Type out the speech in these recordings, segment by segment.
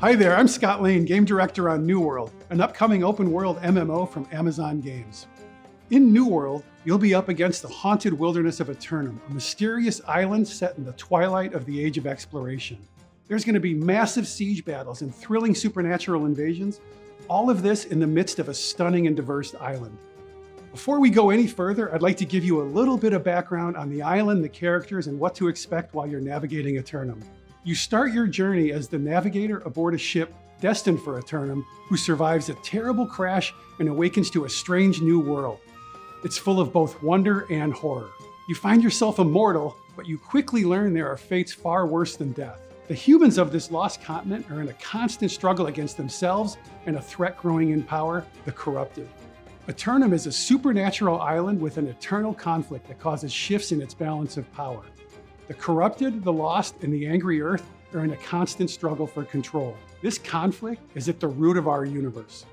Hi there, I'm Scott Lane, Game Director on New World, an upcoming open-world MMO from Amazon Games. In New World, you'll be up against the haunted wilderness of Aeternum, a mysterious island set in the twilight of the Age of Exploration. There's going to be massive siege battles and thrilling supernatural invasions, all of this in the midst of a stunning and diverse island. Before we go any further, I'd like to give you a little bit of background on the island, the characters, and what to expect while you're navigating Aeternum. You start your journey as the navigator aboard a ship destined for Aeternum, who survives a terrible crash and awakens to a strange new world. It's full of both wonder and horror. You find yourself immortal, but you quickly learn there are fates far worse than death. The humans of this lost continent are in a constant struggle against themselves and a threat growing in power, the corrupted. Aeternum is a supernatural island with an eternal conflict that causes shifts in its balance of power. The corrupted, the lost, and the angry Earth are in a constant struggle for control. This conflict is at the root of our universe.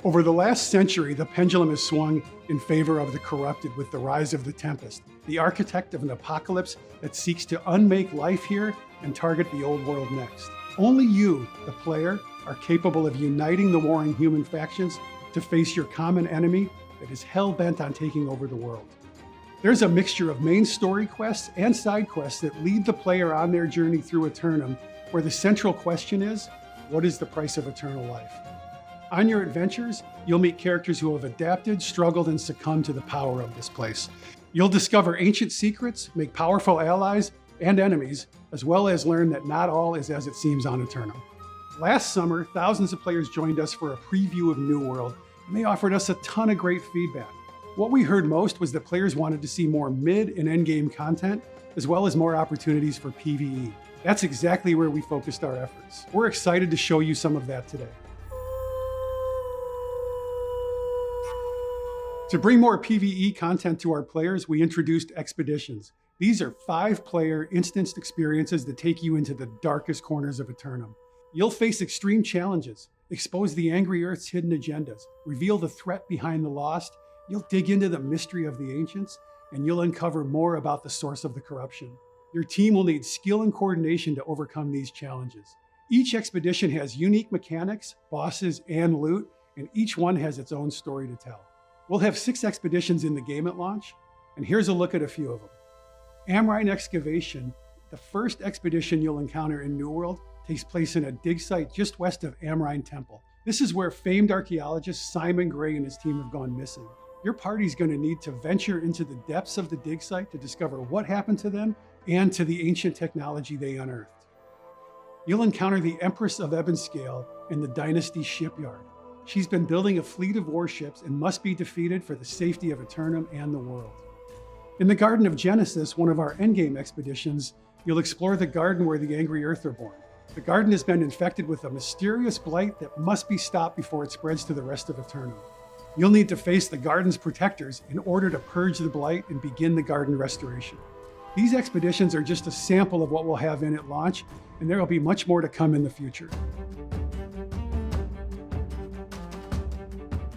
Over the last century, the pendulum has swung in favor of the corrupted with the rise of the Tempest, the architect of an apocalypse that seeks to unmake life here and target the old world next. Only you, the player, are capable of uniting the warring human factions to face your common enemy that is hell-bent on taking over the world. There's a mixture of main story quests and side quests that lead the player on their journey through Aeternum, where the central question is, what is the price of eternal life? On your adventures, you'll meet characters who have adapted, struggled, and succumbed to the power of this place. You'll discover ancient secrets, make powerful allies and enemies, as well as learn that not all is as it seems on Aeternum. Last summer, thousands of players joined us for a preview of New World, and they offered us a ton of great feedback. What we heard most was that players wanted to see more mid and endgame content, as well as more opportunities for PvE. That's exactly where we focused our efforts. We're excited to show you some of that today. To bring more PvE content to our players, we introduced Expeditions. These are 5-player instanced experiences that take you into the darkest corners of Aeternum. You'll face extreme challenges, expose the angry Earth's hidden agendas, reveal the threat behind the lost. You'll dig into the mystery of the ancients, and you'll uncover more about the source of the corruption. Your team will need skill and coordination to overcome these challenges. Each expedition has unique mechanics, bosses, and loot, and each one has its own story to tell. We'll have 6 expeditions in the game at launch, and here's a look at a few of them. AMRINE Excavation, the first expedition you'll encounter in New World, takes place in a dig site just west of AMRINE Temple. This is where famed archaeologist Simon Gray and his team have gone missing. Your party's going to need to venture into the depths of the dig site to discover what happened to them and to the ancient technology they unearthed. You'll encounter the Empress of Ebonscale in the Dynasty Shipyard. She's been building a fleet of warships and must be defeated for the safety of Aeternum and the world. In the Garden of Genesis, one of our endgame expeditions, you'll explore the garden where the angry Earth are born. The garden has been infected with a mysterious blight that must be stopped before it spreads to the rest of Aeternum. You'll need to face the garden's protectors in order to purge the blight and begin the garden restoration. These expeditions are just a sample of what we'll have in at launch, and there will be much more to come in the future.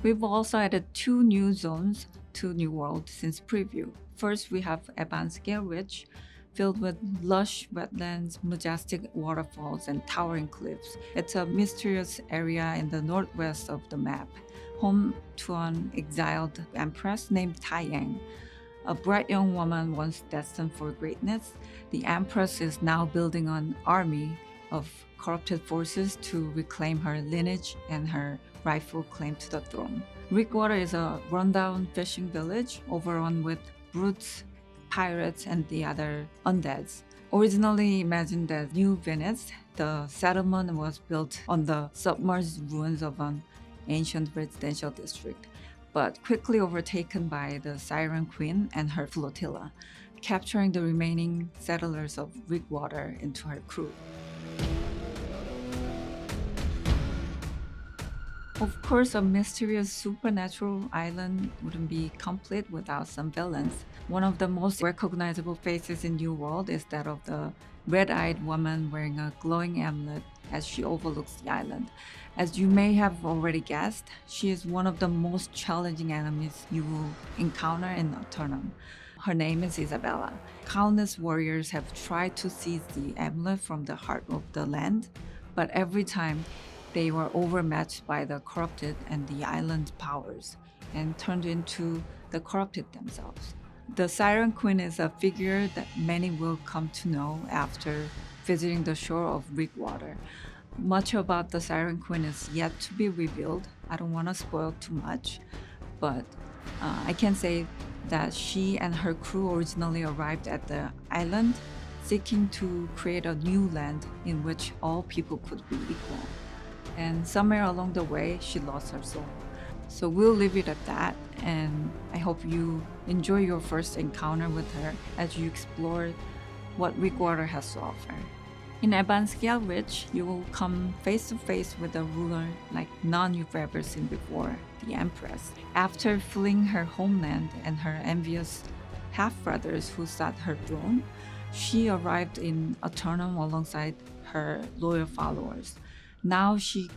We've also added 2 new zones to New World since preview. First, we have Ebonscale Ridge, filled with lush wetlands, majestic waterfalls, and towering cliffs. It's a mysterious area in the northwest of the map, home to an exiled empress named Taiyang. A bright young woman once destined for greatness, the empress is now building an army of corrupted forces to reclaim her lineage and her rightful claim to the throne. Rickwater is a rundown fishing village overrun with brutes, pirates, and the other undeads. Originally imagined as New Venice, the settlement was built on the submerged ruins of an ancient residential district, but quickly overtaken by the Siren Queen and her flotilla, capturing the remaining settlers of Rickwater into her crew. Of course, a mysterious supernatural island wouldn't be complete without some villains. One of the most recognizable faces in New World is that of the red-eyed woman wearing a glowing amulet as she overlooks the island. As you may have already guessed, she is one of the most challenging enemies you will encounter in Aeternum. Her name is Isabella. Countless warriors have tried to seize the amulet from the heart of the land, but every time they were overmatched by the corrupted and the island's powers and turned into the corrupted themselves. The Siren Queen is a figure that many will come to know after visiting the shore of Rickwater. Much about the Siren Queen is yet to be revealed. I don't want to spoil too much, but I can say that she and her crew originally arrived at the island seeking to create a new land in which all people could be equal. And somewhere along the way, she lost her soul. So we'll leave it at that, and I hope you enjoy your first encounter with her as you explore what Rickwater has to offer. In Abanscale Ridge, you will come face to face with a ruler like none you've ever seen before, the Empress. After fleeing her homeland and her envious half-brothers who sat her throne, she arrived in Aeternum alongside her loyal followers. Now she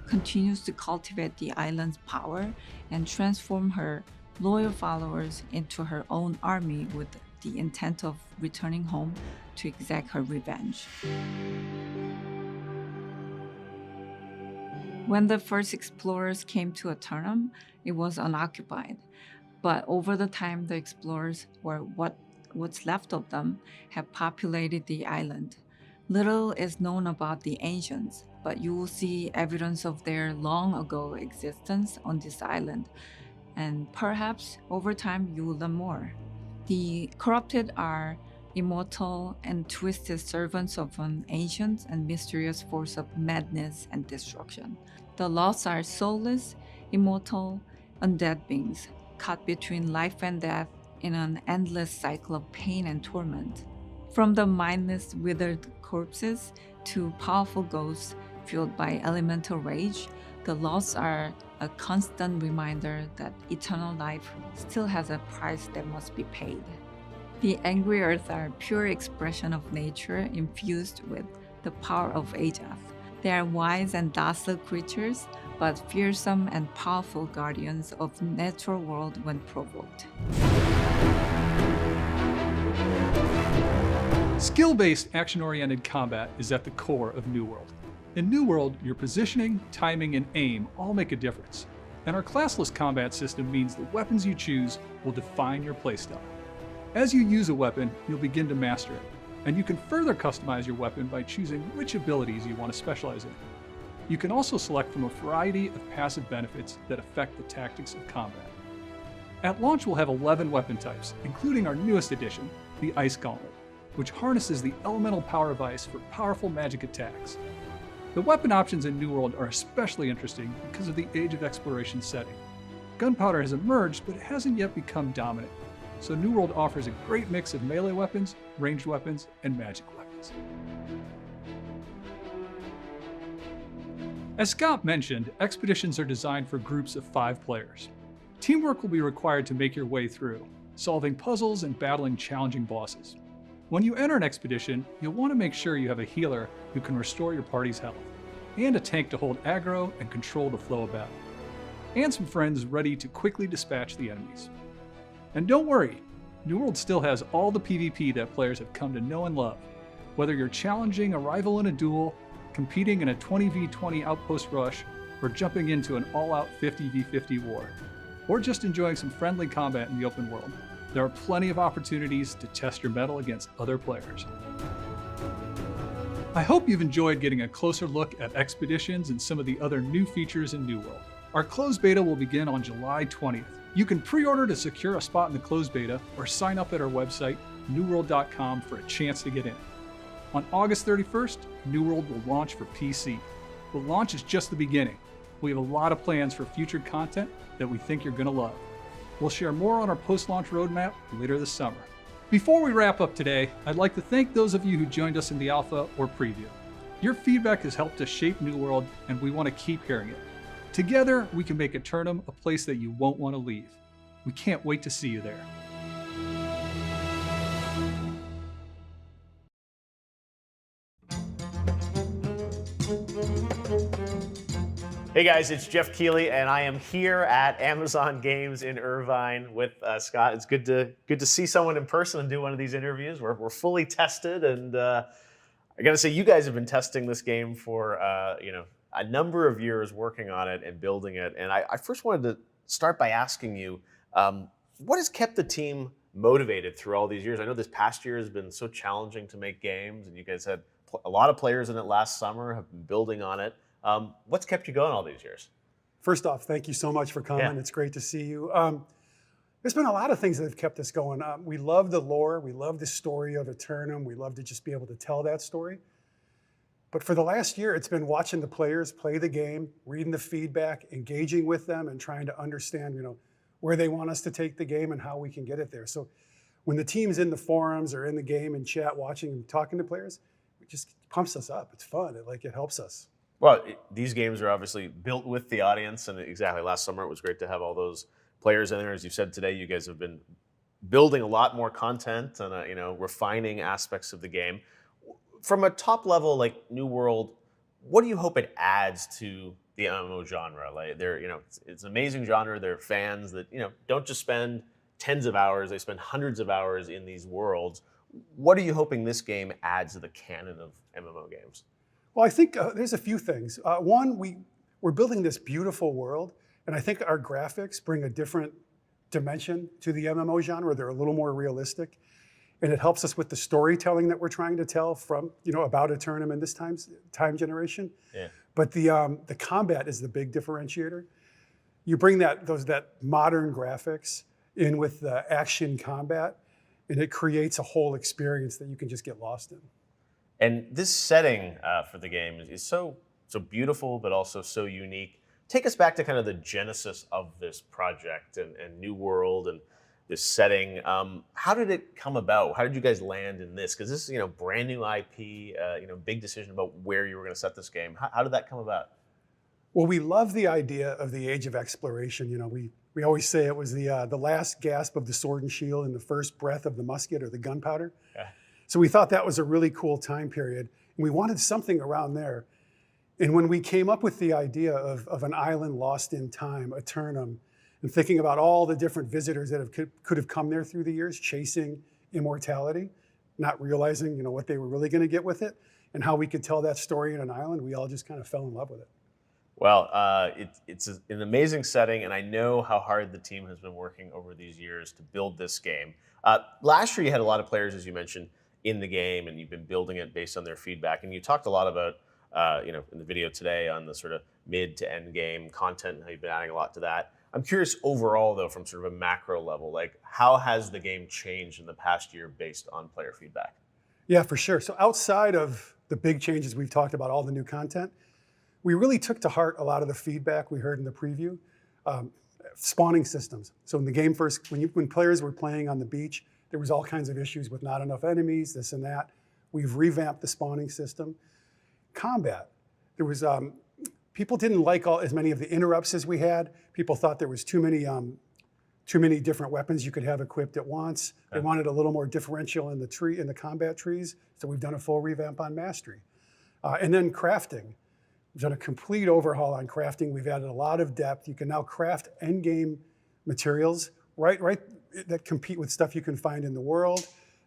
continues to cultivate the island's power and transform her loyal followers into her own army with the intent of returning home to exact her revenge. When the first explorers came to Aeternum, it was unoccupied. But over the time, the explorers, or what's left of them, have populated the island. Little is known about the ancients, but you will see evidence of their long ago existence on this island, and perhaps over time you will learn more. The corrupted are immortal and twisted servants of an ancient and mysterious force of madness and destruction. The lost are soulless, immortal, undead beings, caught between life and death in an endless cycle of pain and torment. From the mindless, withered corpses to powerful ghosts fueled by elemental rage, the lost are a constant reminder that eternal life still has a price that must be paid. The angry earth are pure expression of nature infused with the power of Ajax. They are wise and docile creatures, but fearsome and powerful guardians of the natural world when provoked. Skill-based, action-oriented combat is at the core of New World. In New World, your positioning, timing, and aim all make a difference. And our classless combat system means the weapons you choose will define your playstyle. As you use a weapon, you'll begin to master it, and you can further customize your weapon by choosing which abilities you want to specialize in. You can also select from a variety of passive benefits that affect the tactics of combat. At launch, we'll have 11 weapon types, including our newest addition, the Ice Gauntlet, which harnesses the elemental power of ice for powerful magic attacks. The weapon options in New World are especially interesting because of the Age of Exploration setting. Gunpowder has emerged, but it hasn't yet become dominant, so New World offers a great mix of melee weapons, ranged weapons, and magic weapons. As Scott mentioned, expeditions are designed for groups of 5 players. Teamwork will be required to make your way through, solving puzzles and battling challenging bosses. When you enter an expedition, you'll want to make sure you have a healer who can restore your party's health, and a tank to hold aggro and control the flow of battle, and some friends ready to quickly dispatch the enemies. And don't worry, New World still has all the PvP that players have come to know and love. Whether you're challenging a rival in a duel, competing in a 20v20 outpost rush, or jumping into an all-out 50v50 war, or just enjoying some friendly combat in the open world, there are plenty of opportunities to test your mettle against other players. I hope you've enjoyed getting a closer look at expeditions and some of the other new features in New World. Our closed beta will begin on July 20th. You can pre-order to secure a spot in the closed beta or sign up at our website, newworld.com, for a chance to get in. On August 31st, New World will launch for PC. The launch is just the beginning. We have a lot of plans for future content that we think you're going to love. We'll share more on our post-launch roadmap later this summer. Before we wrap up today, I'd like to thank those of you who joined us in the alpha or preview. Your feedback has helped us shape New World, and we want to keep hearing it. Together, we can make Aeternum a place that you won't want to leave. We can't wait to see you there. Hey guys, it's Jeff Keighley, and I am here at Amazon Games in Irvine with Scott. It's good to see someone in person and do one of these interviews. We're fully tested, and I gotta say, you guys have been testing this game for a number of years, working on it and building it. And I first wanted to start by asking you, what has kept the team motivated through all these years? I know this past year has been so challenging to make games, and you guys had a lot of players in it last summer, have been building on it. What's kept you going all these years? First off, thank you so much for coming. Yeah. It's great to see you. There's been a lot of things that have kept us going. We love the lore. We love the story of Aeternum. We love to just be able to tell that story. But for the last year, it's been watching the players play the game, reading the feedback, engaging with them, and trying to understand, where they want us to take the game and how we can get it there. So when the team's in the forums or in the game and chat, watching and talking to players, it just pumps us up. It's fun. It helps us. Well, these games are obviously built with the audience, and exactly last summer it was great to have all those players in there. As you said today, you guys have been building a lot more content and refining aspects of the game. From a top level, like New World, what do you hope it adds to the MMO genre? Like, it's an amazing genre. There are fans that don't just spend tens of hours; they spend hundreds of hours in these worlds. What are you hoping this game adds to the canon of MMO games? Well, I think there's a few things. One, we're building this beautiful world, and I think our graphics bring a different dimension to the MMO genre. They're a little more realistic, and it helps us with the storytelling that we're trying to tell from, about Aeternum in this time generation. Yeah. But the combat is the big differentiator. You bring that modern graphics in with the action combat, and it creates a whole experience that you can just get lost in. And this setting for the game is so beautiful, but also so unique. Take us back to kind of the genesis of this project and New World and this setting. How did it come about? How did you guys land in this? Because this is brand new IP, big decision about where you were going to set this game. How did that come about? Well, we love the idea of the age of exploration. We always say it was the last gasp of the sword and shield and the first breath of the musket or the gunpowder. Yeah. So we thought that was a really cool time period, and we wanted something around there. And when we came up with the idea of an island lost in time, Aeternum, and thinking about all the different visitors that could have come there through the years, chasing immortality, not realizing what they were really going to get with it, and how we could tell that story in an island, we all just kind of fell in love with it. Well, it's an amazing setting, and I know how hard the team has been working over these years to build this game. Last year, you had a lot of players, as you mentioned, in the game, and you've been building it based on their feedback. And you talked a lot about, in the video today on the sort of mid to end game content, and how you've been adding a lot to that. I'm curious overall, though, from sort of a macro level, like how has the game changed in the past year based on player feedback? Yeah, for sure. So outside of the big changes we've talked about, all the new content, we really took to heart a lot of the feedback we heard in the preview. Spawning systems. So in the game first, when players were playing on the beach, there was all kinds of issues with not enough enemies, this and that. We've revamped the spawning system. Combat. There was people didn't like as many of the interrupts as we had. People thought there was too many different weapons you could have equipped at once. They wanted a little more differential in the combat trees. So we've done a full revamp on mastery. And then crafting. We've done a complete overhaul on crafting. We've added a lot of depth. You can now craft endgame materials right that compete with stuff you can find in the world.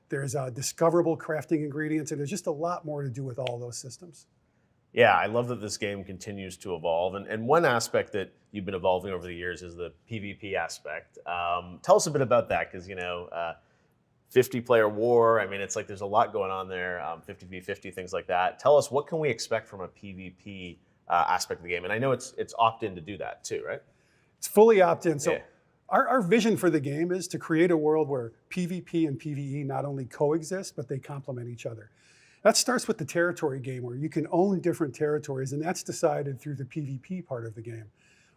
There's discoverable crafting ingredients, and there's just a lot more to do with all those systems. Yeah, I love that this game continues to evolve. And one aspect that you've been evolving over the years is the PvP aspect. Tell us a bit about that, because 50-player war, I mean, it's like there's a lot going on there, 50v50, things like that. Tell us, what can we expect from a PvP aspect of the game? And I know it's opt-in to do that too, right? It's fully opt-in. So yeah. Our vision for the game is to create a world where PvP and PvE not only coexist, but they complement each other. That starts with the territory game, where you can own different territories, and that's decided through the PvP part of the game.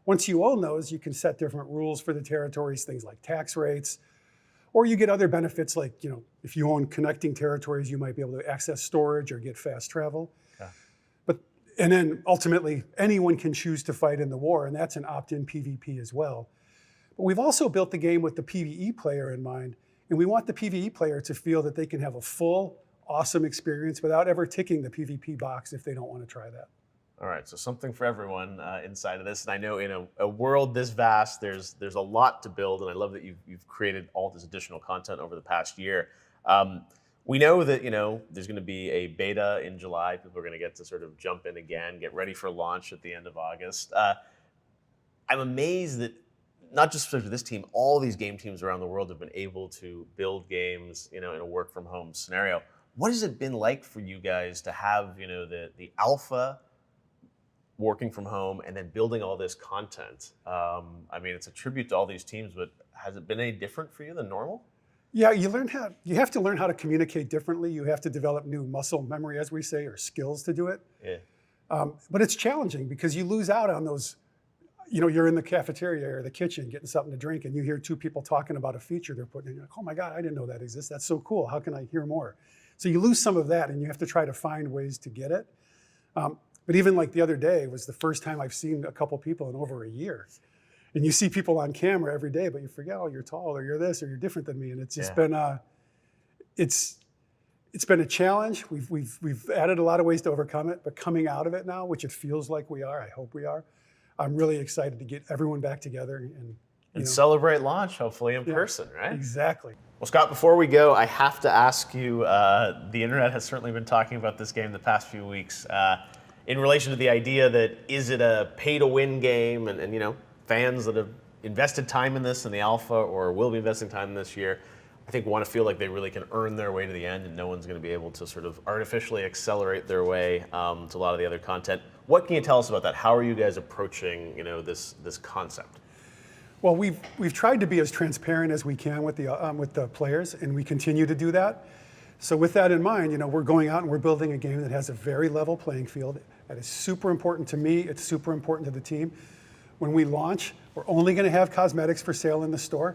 Once you own those, you can set different rules for the territories, things like tax rates, or you get other benefits like, if you own connecting territories, you might be able to access storage or get fast travel. Okay. And then ultimately, anyone can choose to fight in the war, and that's an opt-in PvP as well. But we've also built the game with the PvE player in mind, and we want the PvE player to feel that they can have a full, awesome experience without ever ticking the PvP box if they don't want to try that. All right, so something for everyone inside of this. And I know in a world this vast, there's a lot to build, and I love that you've created all this additional content over the past year. We know that there's going to be a beta in July. People are going to get to sort of jump in again, get ready for launch at the end of August. I'm amazed that not just for this team, all these game teams around the world have been able to build games, in a work from home scenario. What has it been like for you guys to have, the alpha working from home and then building all this content? I mean, it's a tribute to all these teams, but has it been any different for you than normal? Yeah, you have to learn how to communicate differently. You have to develop new muscle memory, as we say, or skills to do it. Yeah. But it's challenging because you lose out on those. You're in the cafeteria or the kitchen getting something to drink, and you hear two people talking about a feature they're putting in. You're like, oh my God, I didn't know that exists. That's so cool. How can I hear more? So you lose some of that, and you have to try to find ways to get it. But even like the other day was the first time I've seen a couple people in over a year. And you see people on camera every day, but you forget, oh, you're tall, or you're this, or you're different than me. And it's just been it's been a challenge. We've added a lot of ways to overcome it, but coming out of it now, which it feels like we are, I hope we are, I'm really excited to get everyone back together and celebrate launch, hopefully in person, right? Exactly. Well, Scott, before we go, I have to ask you, the internet has certainly been talking about this game the past few weeks in relation to the idea that is it a pay-to-win game, and fans that have invested time in this in the alpha or will be investing time in this year, I think want to feel like they really can earn their way to the end and no one's going to be able to sort of artificially accelerate their way to a lot of the other content. What can you tell us about that? How are you guys approaching this concept? Well, we've tried to be as transparent as we can with the players, and we continue to do that. So with that in mind, we're going out and we're building a game that has a very level playing field. That is super important to me. It's super important to the team. When we launch, we're only going to have cosmetics for sale in the store.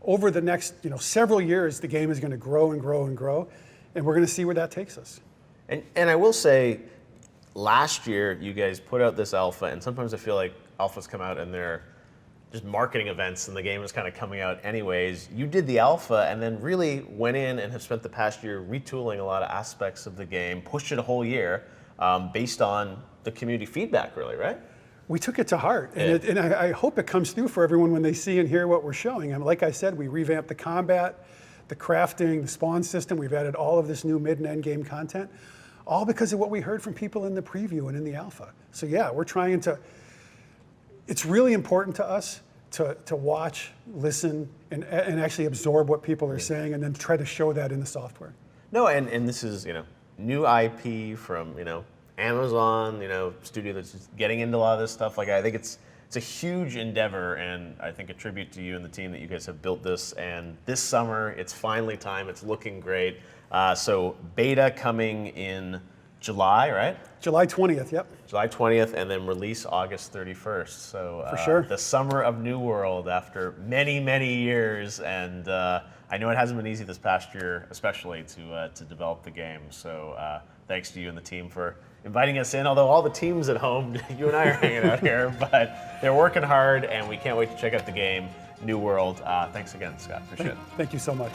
Over the next several years, the game is going to grow and grow and grow, and we're going to see where that takes us. And I will say, last year you guys put out this alpha, and sometimes I feel like alphas come out and they're just marketing events and the game is kind of coming out anyways. You did the alpha and then really went in and have spent the past year retooling a lot of aspects of the game, pushed it a whole year based on the community feedback, really, right? We took it to heart, and I hope it comes through for everyone when they see and hear what we're showing. And like I said, we revamped the combat, the crafting, the spawn system. We've added all of this new mid and end game content, all because of what we heard from people in the preview and in the alpha. So yeah, we're trying to, it's really important to us to watch, listen, and actually absorb what people are saying and then try to show that in the software. No, and this is, new IP from, Amazon, studio that's just getting into a lot of this stuff. Like, I think it's a huge endeavor, and I think a tribute to you and the team that you guys have built this. And this summer, it's finally time. It's looking great. So beta coming in July, right? July 20th, yep. July 20th, and then release August 31st. So for sure. The summer of New World after many, many years. And I know it hasn't been easy this past year, especially to develop the game. So thanks to you and the team for inviting us in, although all the teams at home, you and I are hanging out here, but they're working hard, and we can't wait to check out the game, New World. Thanks again, Scott. Appreciate it. Thank you so much.